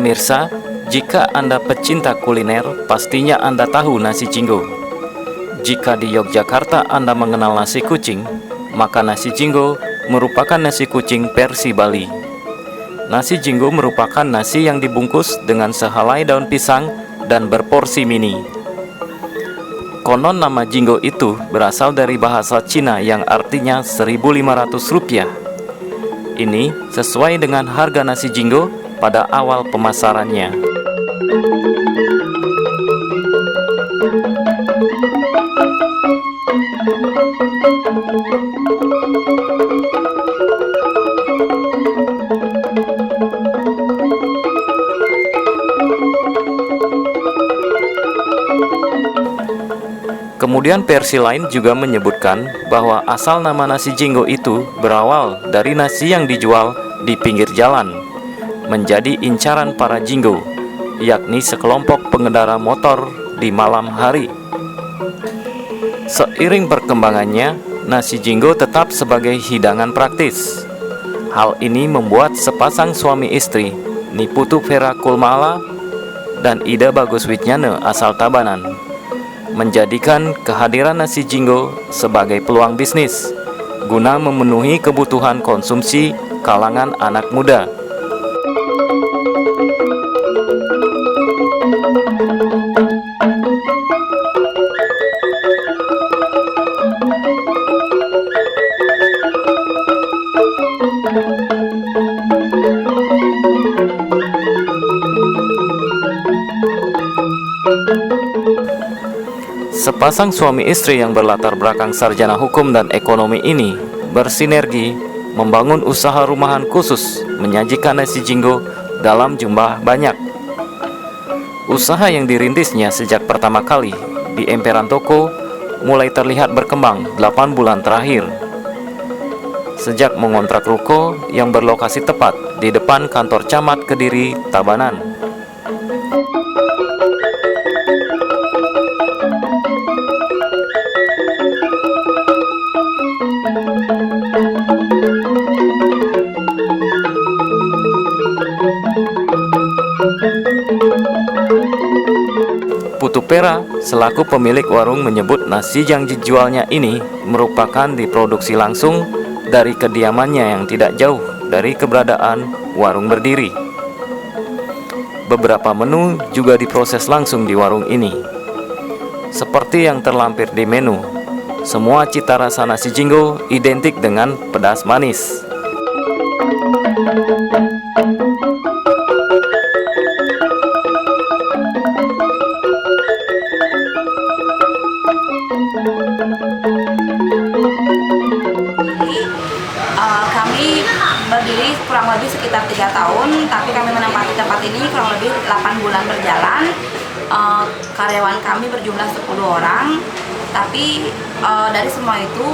Pemirsa, jika Anda pecinta kuliner, pastinya Anda tahu nasi jinggo. Jika di Yogyakarta Anda mengenal nasi kucing, maka nasi jinggo merupakan nasi kucing versi Bali. Nasi jinggo merupakan nasi yang dibungkus dengan sehelai daun pisang dan berporsi mini. Konon nama jinggo itu berasal dari bahasa Cina yang artinya 1.500 rupiah. Ini sesuai dengan harga nasi jinggo pada awal pemasarannya. Kemudian versi lain juga menyebutkan bahwa asal nama nasi jinggo itu berawal dari nasi yang dijual di pinggir jalan, menjadi incaran para jinggo, yakni sekelompok pengendara motor di malam hari. Seiring perkembangannya, nasi jinggo tetap sebagai hidangan praktis. Hal ini membuat sepasang suami istri, Niputu Vera Kulmala dan Ida Bagus Wijnana asal Tabanan, menjadikan kehadiran nasi jinggo sebagai peluang bisnis guna memenuhi kebutuhan konsumsi kalangan anak muda. Sepasang suami istri yang berlatar belakang sarjana hukum dan ekonomi ini bersinergi membangun usaha rumahan khusus menyajikan nasi jinggo dalam jumlah banyak. Usaha yang dirintisnya sejak pertama kali di emperan toko mulai terlihat berkembang 8 bulan terakhir. Sejak mengontrak ruko yang berlokasi tepat di depan kantor camat Kediri, Tabanan. Putu Pera selaku pemilik warung menyebut nasi yang dijualnya ini merupakan diproduksi langsung dari kediamannya yang tidak jauh dari keberadaan warung berdiri. Beberapa menu juga diproses langsung di warung ini. Seperti yang terlampir di menu, semua cita rasa nasi jinggo identik dengan pedas manis. Kami berdiri kurang lebih sekitar 3 tahun, tapi kami menempati tempat ini kurang lebih 8 bulan berjalan. Karyawan kami berjumlah 10 orang, tapi dari semua itu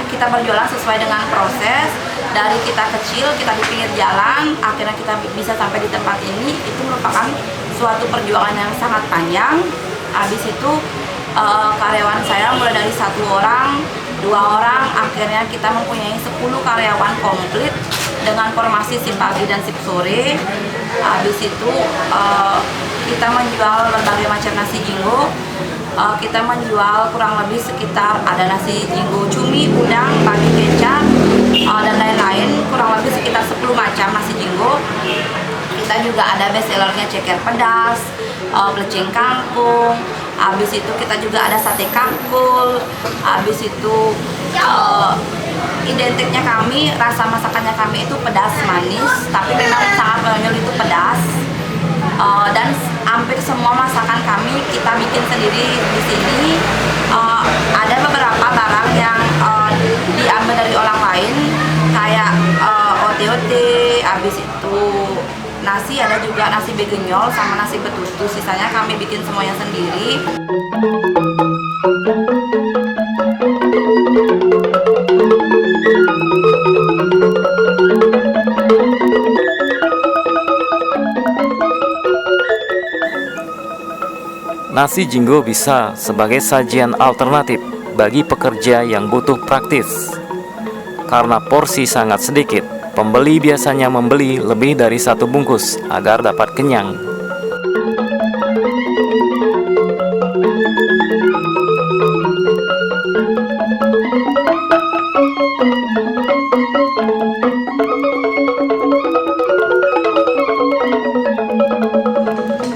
kita berjualan sesuai dengan proses. Dari kita kecil, kita di pinggir jalan, akhirnya kita bisa sampai di tempat ini, itu merupakan suatu perjuangan yang sangat panjang. Habis itu karyawan saya mulai dari 1 orang, 2 orang, akhirnya kita mempunyai 10 karyawan komplit dengan formasi shift pagi dan shift sore. Habis itu kita menjual berbagai macam nasi jinggo. Kita menjual kurang lebih sekitar ada nasi jinggo cumi, udang, pagi kecap, dan lain-lain, kurang lebih sekitar 10 macam nasi jinggo. Kita juga ada best sellernya ceker pedas, beleceng kangkung. Habis itu kita juga ada sate kangkul. Habis itu identiknya kami, rasa masakannya kami itu pedas manis, tapi memang sangat menonjol itu pedas. Dan hampir semua masakan kami kita bikin sendiri di sini. Ada beberapa barang yang diambil dari orang lain, kayak ote-ote. Habis itu nasi, ada juga nasi begenyol sama nasi betutu. Sisanya kami bikin semuanya sendiri. Nasi jinggo bisa sebagai sajian alternatif bagi pekerja yang butuh praktis. Karena porsi sangat sedikit, Pembeli biasanya membeli lebih dari satu bungkus agar dapat kenyang.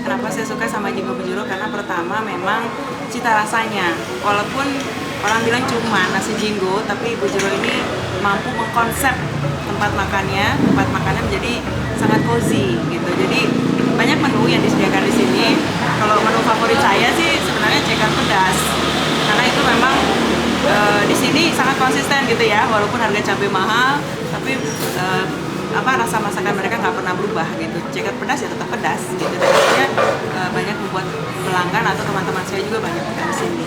Kenapa saya suka sama Jinggo Bujuro? Karena pertama memang cita rasanya. Walaupun orang bilang cuma nasi jinggo, tapi Bujuro ini mampu mengkonsep tempat makannya menjadi sangat cozy gitu. Jadi banyak menu yang disediakan di sini. Kalau menu favorit saya sih sebenarnya ceker pedas, karena itu memang di sini sangat konsisten gitu ya. Walaupun harga cabai mahal, tapi rasa masakan mereka nggak pernah berubah gitu. Ceker pedas ya tetap pedas gitu. Dan akhirnya banyak membuat pelanggan atau teman-teman saya juga banyak makan di sini.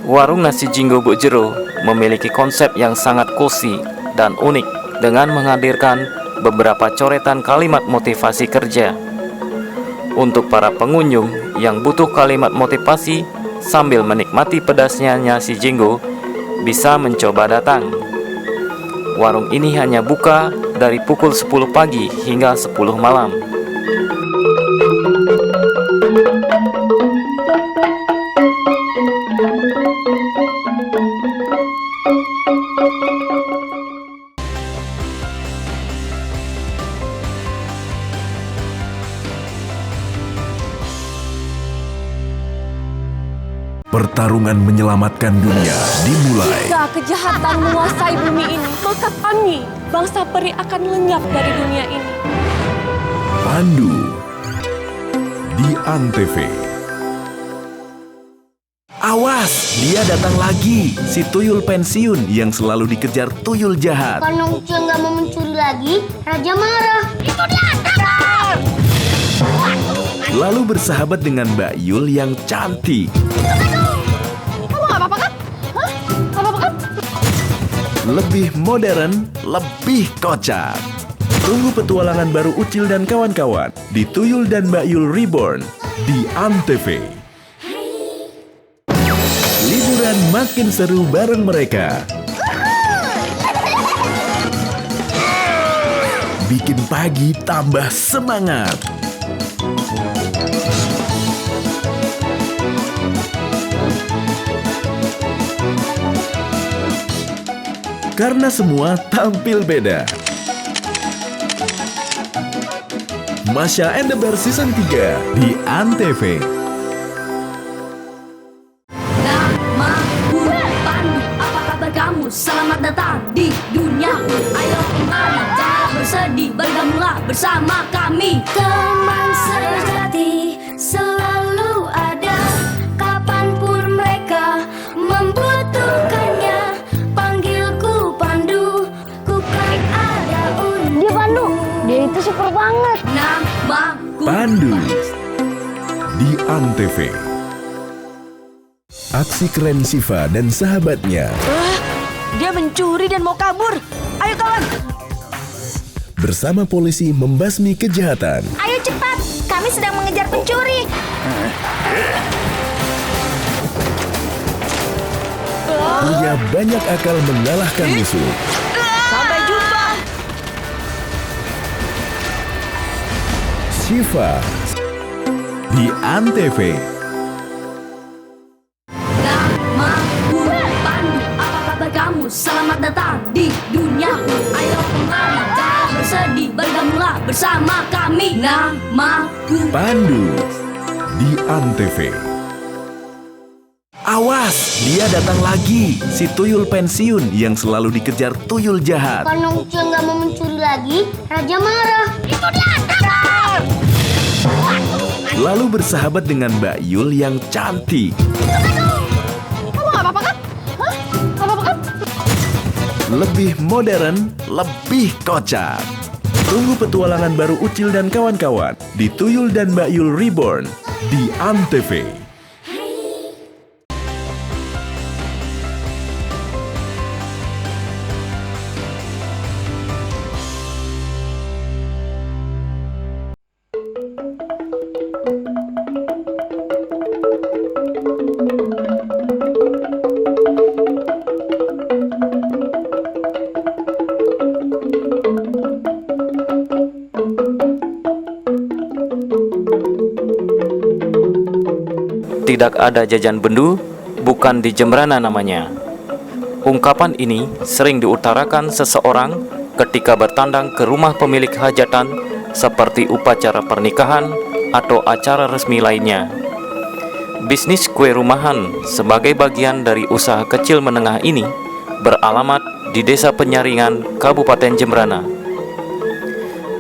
Warung nasi Jinggo Bujuro memiliki konsep yang sangat cozy dan unik dengan menghadirkan beberapa coretan kalimat motivasi kerja. Untuk para pengunjung yang butuh kalimat motivasi sambil menikmati pedasnya nasi Jinggo, bisa mencoba datang. Warung ini hanya buka dari pukul 10 pagi hingga 10 malam. Pertarungan menyelamatkan dunia dimulai. Jika kejahatan menguasai bumi ini, maka kami, bangsa peri akan lenyap dari dunia ini. Pandu di Antv. Awas, dia datang lagi. Si tuyul pensiun yang selalu dikejar tuyul jahat. Karena Ucia nggak mau mencuri lagi, Raja marah. Itu dia, tangkap! Lalu bersahabat dengan Mbak Yul yang cantik. Kamu nggak apa-apa kan? Hah? Nggak apa-apa kan? Lebih modern, lebih kocak. Tunggu petualangan baru Ucil dan kawan-kawan di Tuyul dan Mbak Yul Reborn di Antv. Liburan makin seru bareng mereka. Bikin pagi tambah semangat. Karena semua tampil beda. Masya and the Bear Season 3 di Antv. Namaku Pandu, apa kabar kamu? Selamat datang di duniaku. Ayo kembali, jangan bersedih, bergabunglah bersama kami. Teman sejati selalu ada, kapanpun mereka membutuhkannya. Panggilku Pandu, ku kan ada untukmu. Dia Pandu, dia itu super banget. Namaku Pandu di Antv. Aksi keren Siva dan sahabatnya Dia mencuri dan mau kabur. Ayo kawan. bersama polisi membasmi kejahatan. Ayo cepat, kami sedang mengejar pencuri. Punya banyak akal mengalahkan musuh. Sampai jumpa. Siva di Antv. Namaku Pandu, apa kabar kamu? Selamat datang di duniaku. Ayo kembali, jangan bersedih, bergabunglah bersama kami. Namaku Pandu di Antv. Awas, dia datang lagi. Si tuyul pensiun yang selalu dikejar tuyul jahat. Karena Ucia nggak mau mencuri lagi, Raja marah. Itu dia, tangkap! Lalu bersahabat dengan Mbak Yul yang cantik. Kamu nggak apa-apa kan? Hah? Nggak apa-apa kan? Lebih modern, lebih kocak. Tunggu petualangan baru Ucil dan kawan-kawan di Tuyul dan Mbak Yul Reborn di Antv. Tidak ada jajan bendu, bukan di Jembrana namanya. Ungkapan ini sering diutarakan seseorang ketika bertandang ke rumah pemilik hajatan seperti upacara pernikahan atau acara resmi lainnya. Bisnis kue rumahan sebagai bagian dari usaha kecil menengah ini beralamat di Desa Penyaringan, Kabupaten Jembrana.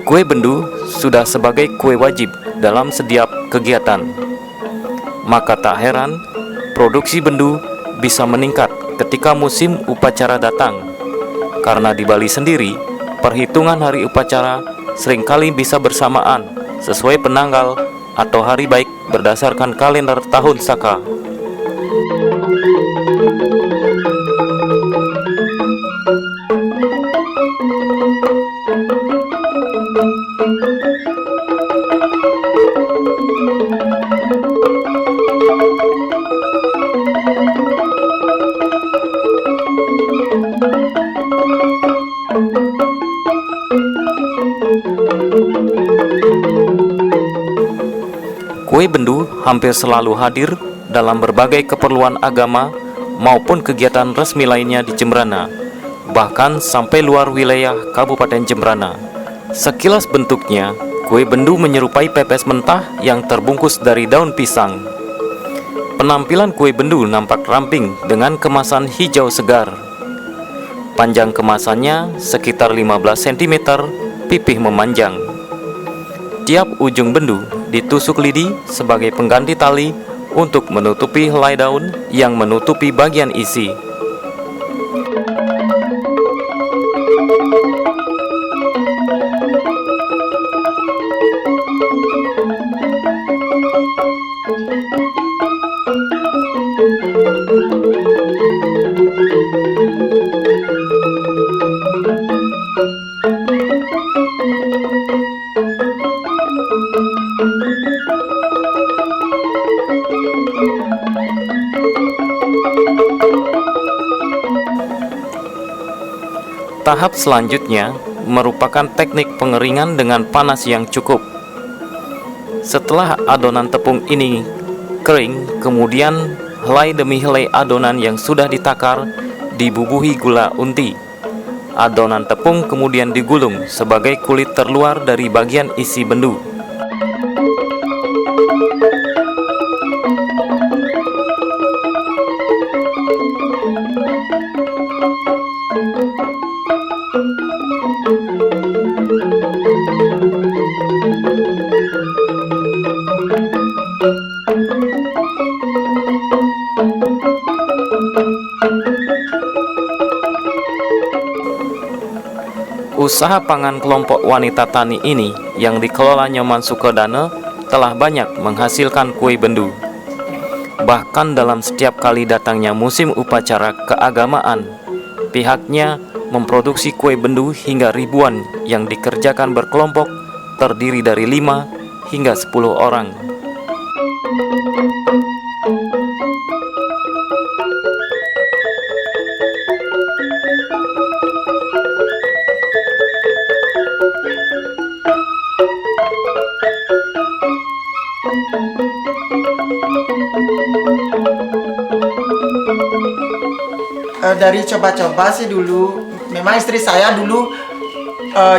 Kue bendu sudah sebagai kue wajib dalam setiap kegiatan. Maka tak heran, produksi bendu bisa meningkat ketika musim upacara datang. Karena di Bali sendiri, perhitungan hari upacara seringkali bisa bersamaan sesuai penanggal atau hari baik berdasarkan kalender tahun Saka. Kue bendu hampir selalu hadir dalam berbagai keperluan agama maupun kegiatan resmi lainnya di Jembrana, bahkan sampai luar wilayah Kabupaten Jembrana. Sekilas bentuknya, kue bendu menyerupai pepes mentah yang terbungkus dari daun pisang. Penampilan kue bendu nampak ramping dengan kemasan hijau segar. Panjang kemasannya sekitar 15 cm, pipih memanjang. Tiap ujung bendu ditusuk lidi sebagai pengganti tali untuk menutupi helai daun yang menutupi bagian isi. Tahap selanjutnya merupakan teknik pengeringan dengan panas yang cukup. Setelah adonan tepung ini kering, kemudian helai demi helai adonan yang sudah ditakar dibubuhi gula unti. Adonan tepung kemudian digulung sebagai kulit terluar dari bagian isi bendu. Usaha pangan kelompok wanita tani ini yang dikelola Nyoman Sukodana telah banyak menghasilkan kue bendu. Bahkan dalam setiap kali datangnya musim upacara keagamaan, pihaknya memproduksi kue bendu hingga ribuan yang dikerjakan berkelompok terdiri dari 5 hingga 10 orang. Dari coba-coba sih dulu, memang istri saya dulu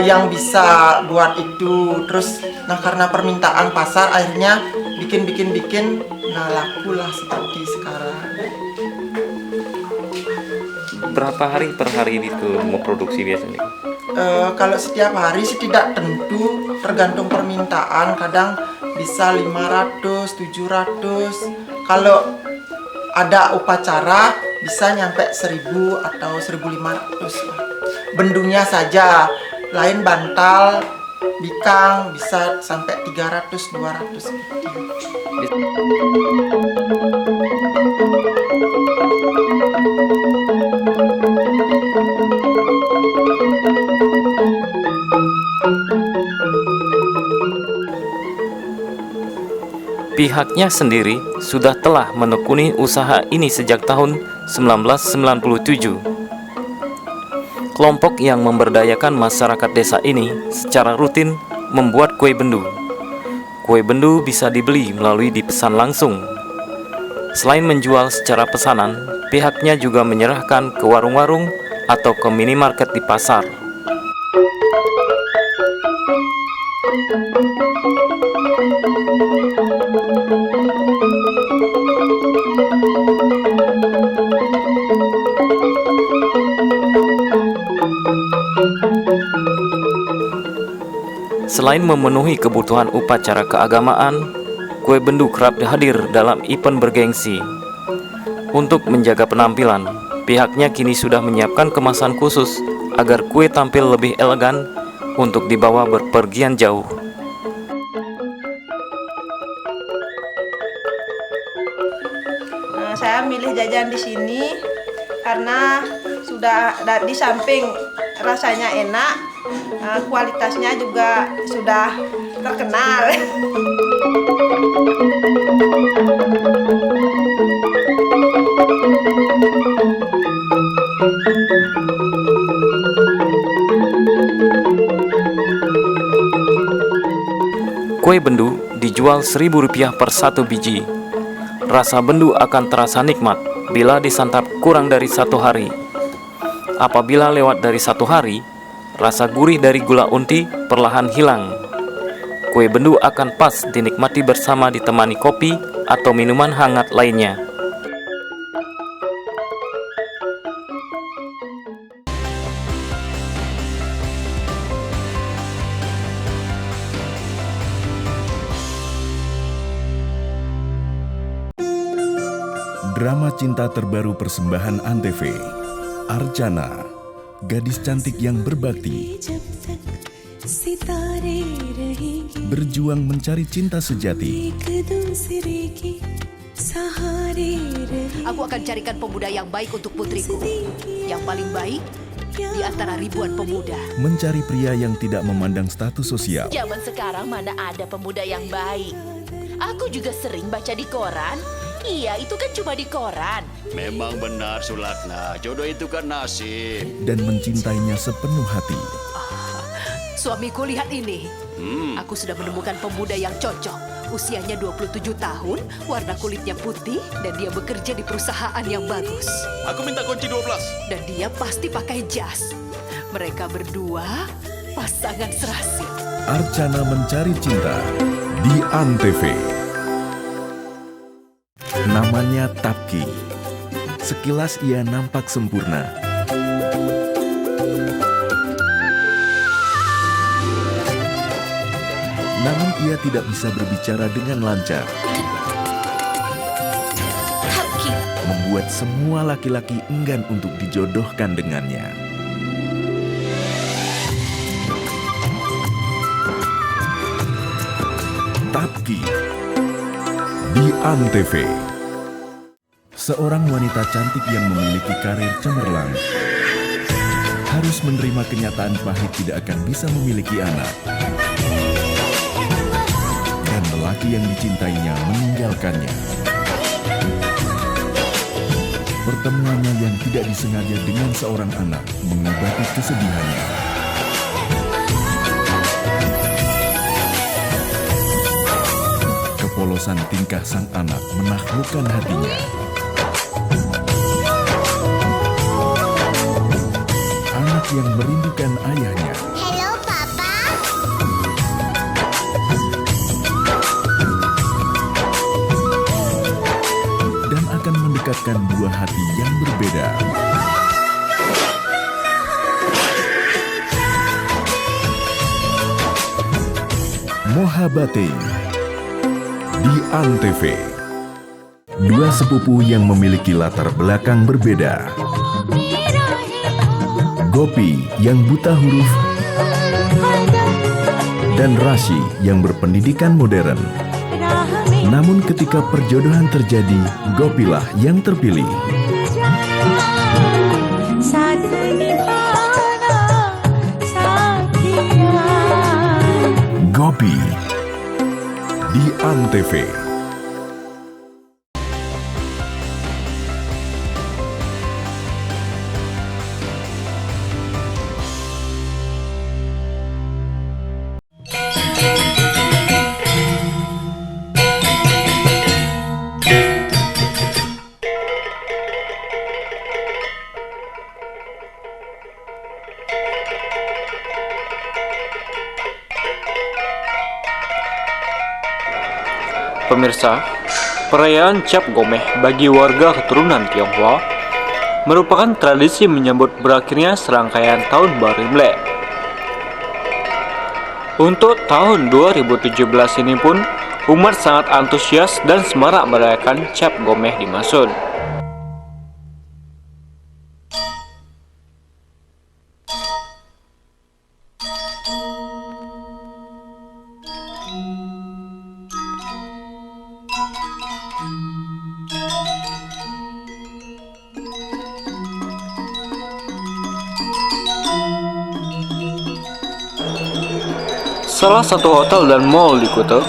yang bisa buat itu, terus nah karena permintaan pasar akhirnya bikin, nah laku lah seperti sekarang. Berapa hari per hari itu mau produksi biasanya? Kalau setiap hari sih tidak tentu, tergantung permintaan, kadang bisa 500, 700. Kalau ada upacara bisa nyampe 1000 atau 1500 lah. Bendunya saja, lain bantal, bikang bisa sampai 300, 200 gitu. Pihaknya sendiri sudah telah menekuni usaha ini sejak tahun 1997. Kelompok yang memberdayakan masyarakat desa ini secara rutin membuat kue bendu. Kue bendu bisa dibeli melalui dipesan langsung. Selain menjual secara pesanan, pihaknya juga menyerahkan ke warung-warung atau ke minimarket di pasar. Selain memenuhi kebutuhan upacara keagamaan, kue bendu kerap hadir dalam event bergengsi. Untuk menjaga penampilan, pihaknya kini sudah menyiapkan kemasan khusus agar kue tampil lebih elegan untuk dibawa berpergian jauh. Saya milih jajan di sini karena sudah di samping rasanya enak, kualitasnya juga sudah terkenal. Kue bendu dijual Rp1.000 per satu biji. Rasa bendu akan terasa nikmat bila disantap kurang dari 1 hari. Apabila lewat dari 1 hari, rasa gurih dari gula unti perlahan hilang. Kue bendu akan pas dinikmati bersama ditemani kopi atau minuman hangat lainnya. Drama cinta terbaru persembahan Antv, Archana, gadis cantik yang berbakti, berjuang mencari cinta sejati. Aku akan carikan pemuda yang baik untuk putriku, yang paling baik di antara ribuan pemuda. Mencari pria yang tidak memandang status sosial. Zaman sekarang mana ada pemuda yang baik? Aku juga sering baca di koran. Iya, itu kan cuma di koran. Memang benar, Sulakna. Jodoh itu kan nasib. Dan mencintainya sepenuh hati. Suamiku, lihat ini. Aku sudah menemukan pemuda yang cocok. Usianya 27 tahun, warna kulitnya putih, dan dia bekerja di perusahaan yang bagus. Aku minta kunci 12. Dan dia pasti pakai jas. Mereka berdua pasangan serasi. Archana mencari cinta di Antv. Namanya Tapki. Sekilas ia nampak sempurna. Namun ia tidak bisa berbicara dengan lancar. Tapki Membuat semua laki-laki enggan untuk dijodohkan dengannya. Tapki di Antv. Seorang wanita cantik yang memiliki karir cemerlang harus menerima kenyataan pahit tidak akan bisa memiliki anak. Dan lelaki yang dicintainya meninggalkannya. Pertemuannya yang tidak disengaja dengan seorang anak mengobati kesedihannya. Kepolosan tingkah sang anak menaklukkan hatinya. Anak yang merindukan ayahnya. Halo, Papa. Dan akan mendekatkan dua hati yang berbeda. Mohabbatein di Antv. Dua sepupu yang memiliki latar belakang berbeda. Gopi yang buta huruf dan Rashi yang berpendidikan modern. Namun ketika perjodohan terjadi, Gopilah yang terpilih. Gopi di Antv. Pemirsa, perayaan Cap Gomeh bagi warga keturunan Tionghoa merupakan tradisi menyambut berakhirnya serangkaian Tahun Baru Imlek. Untuk tahun 2017 ini pun, umat sangat antusias dan semarak merayakan Cap Gomeh di Masun. Salah satu hotel dan mall di Kuta,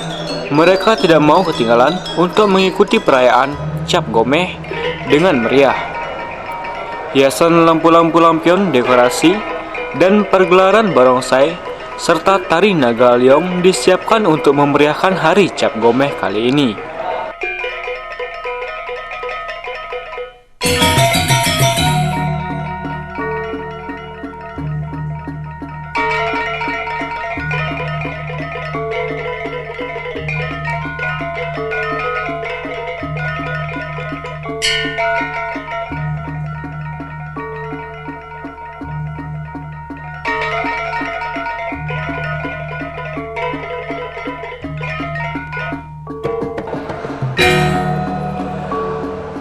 mereka tidak mau ketinggalan untuk mengikuti perayaan Cap Gomeh dengan meriah. Hiasan lampu-lampu lampion, dekorasi, dan pergelaran barongsai serta tari naga liong disiapkan untuk memeriahkan hari Cap Gomeh kali ini.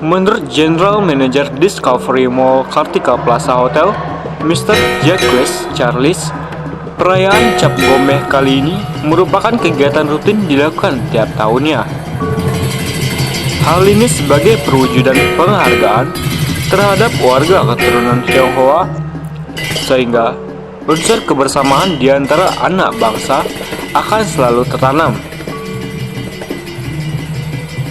Menurut General Manager Discovery Mall Kartika Plaza Hotel, Mr. Jacques Charles, perayaan Cap Gomeh kali ini merupakan kegiatan rutin dilakukan tiap tahunnya. Hal ini sebagai perwujudan penghargaan terhadap warga keturunan Tionghoa, sehingga unsur kebersamaan di antara anak bangsa akan selalu tertanam.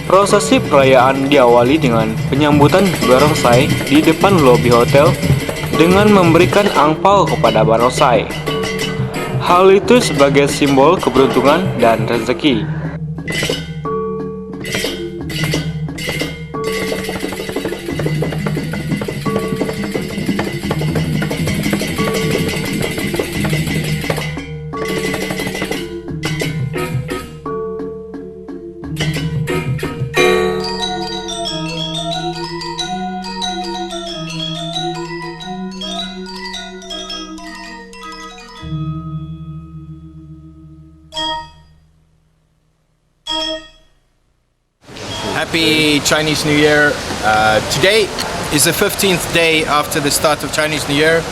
Prosesi perayaan diawali dengan penyambutan barongsai di depan lobi hotel dengan memberikan angpau kepada barongsai. Hal itu sebagai simbol keberuntungan dan rezeki. Happy Chinese New Year. Today is the 15th day after the start of Chinese New Year,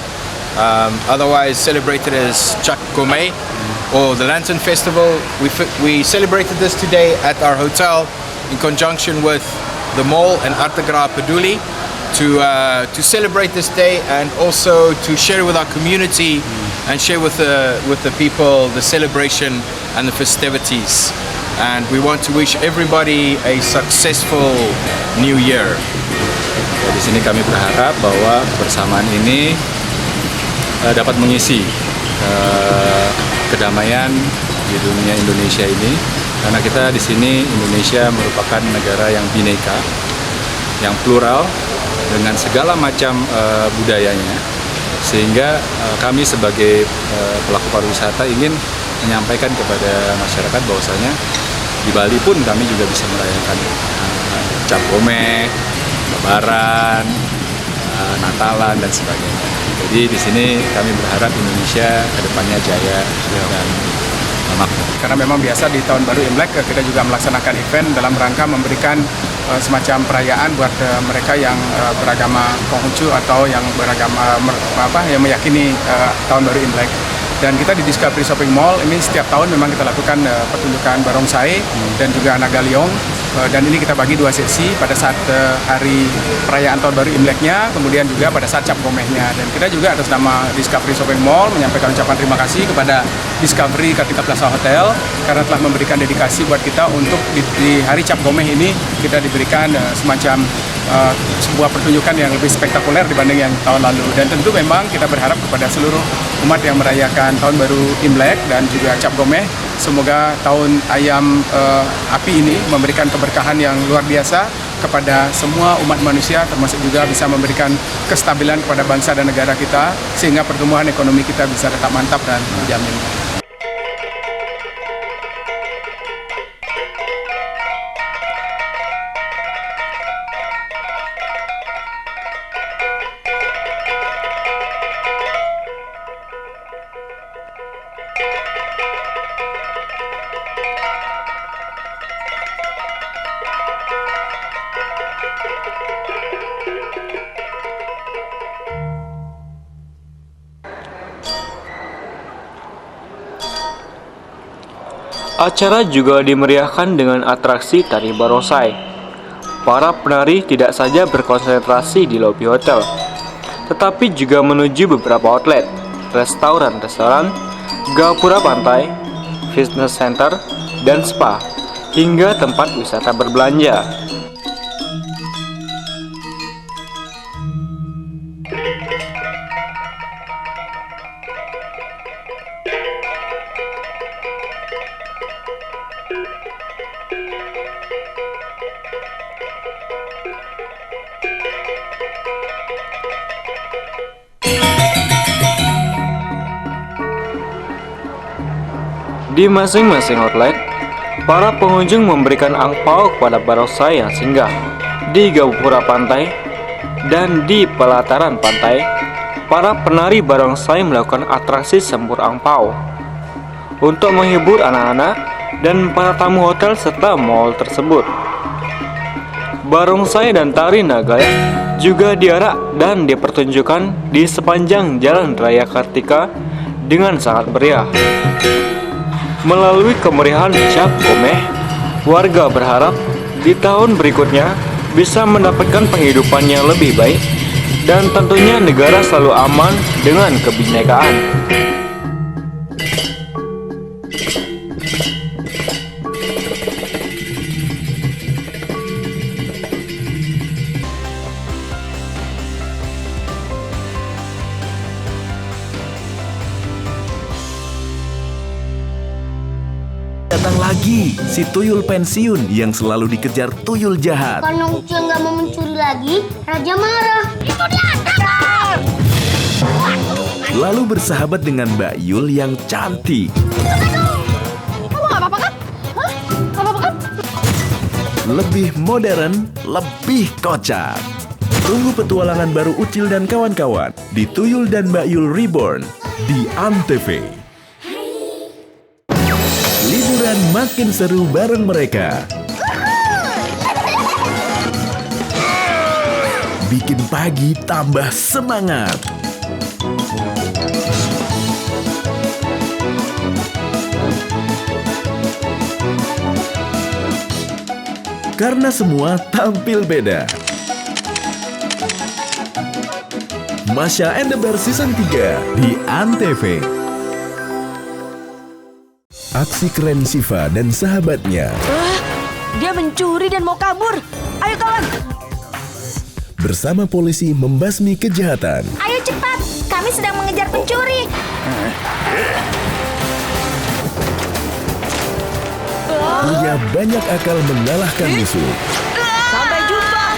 otherwise celebrated as Cap Gomeh or the Lantern Festival. We celebrated this today at our hotel in conjunction with the mall and Artagra Peduli to celebrate this day and also to share with our community and share with the people the celebration and the festivities. And we want to wish everybody a successful New Year. Di sini kami berharap bahwa kebersamaan ini dapat mengisi kedamaian di dunia Indonesia ini, karena kita di sini Indonesia merupakan negara yang bineka, yang plural dengan segala macam budayanya, sehingga kami sebagai pelaku pariwisata ingin menyampaikan kepada masyarakat bahwasanya di Bali pun kami juga bisa merayakan Cap Gomeh, Lebaran, Natalan dan sebagainya. Jadi di sini kami berharap Indonesia kedepannya jaya dan makmur. Karena memang biasa di tahun baru Imlek kita juga melaksanakan event dalam rangka memberikan semacam perayaan buat mereka yang beragama Konghucu atau yang beragama yang meyakini tahun baru Imlek. Dan kita di Discovery Shopping Mall ini setiap tahun memang kita lakukan pertunjukan barongsai dan juga naga liong, dan ini kita bagi dua sesi pada saat hari perayaan tahun baru Imleknya, kemudian juga pada saat Cap Gomehnya. Dan kita juga atas nama Discovery Shopping Mall menyampaikan ucapan terima kasih kepada Discovery Kartika Plaza Hotel karena telah memberikan dedikasi buat kita untuk di hari Cap Gomeh ini kita diberikan semacam sebuah pertunjukan yang lebih spektakuler dibanding yang tahun lalu. Dan tentu memang kita berharap kepada seluruh umat yang merayakan tahun baru Imlek dan juga Cap Gomeh, semoga tahun ayam api ini memberikan keberkahan yang luar biasa kepada semua umat manusia, termasuk juga bisa memberikan kestabilan kepada bangsa dan negara kita, sehingga pertumbuhan ekonomi kita bisa tetap mantap dan dijamin. Acara juga dimeriahkan dengan atraksi tari barongsai. Para penari tidak saja berkonsentrasi di lobi hotel, tetapi juga menuju beberapa outlet, restoran, gapura pantai, fitness center, dan spa, hingga tempat wisata berbelanja. Di masing-masing outlet, para pengunjung memberikan angpau kepada barongsai yang singgah di gapura pantai dan di pelataran pantai. Para penari barongsai melakukan atraksi sembur angpau untuk menghibur anak-anak dan para tamu hotel serta mall tersebut. Barongsai dan tari naga juga diarak dan dipertunjukkan di sepanjang Jalan Raya Kartika dengan sangat meriah. Melalui kemeriahan Cap Gomeh, warga berharap di tahun berikutnya bisa mendapatkan penghidupan yang lebih baik dan tentunya negara selalu aman dengan kebinekaan. Datang lagi si tuyul pensiun yang selalu dikejar tuyul jahat. Karena Ucil nggak mau mencuri lagi, Raja marah. Itu dia, tangkap! Lalu bersahabat dengan Mbak Yul yang cantik. Kamu nggak apa-apa kan? Hah? Nggak apa-apa kan? Lebih modern, lebih kocak. Tunggu petualangan baru Ucil dan kawan-kawan di Tuyul dan Mbak Yul Reborn di Antv. Liburan makin seru bareng mereka. Bikin pagi tambah semangat. Karena semua tampil beda. Masha and the Bear Season 3 di Antv. Aksi keren Siva dan sahabatnya. Dia mencuri dan mau kabur. Ayo kawan. Bersama polisi membasmi kejahatan. Ayo cepat. Kami sedang mengejar pencuri. Punya banyak akal mengalahkan musuh. Sampai jumpa.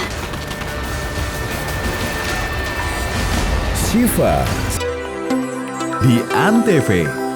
Siva di Antv.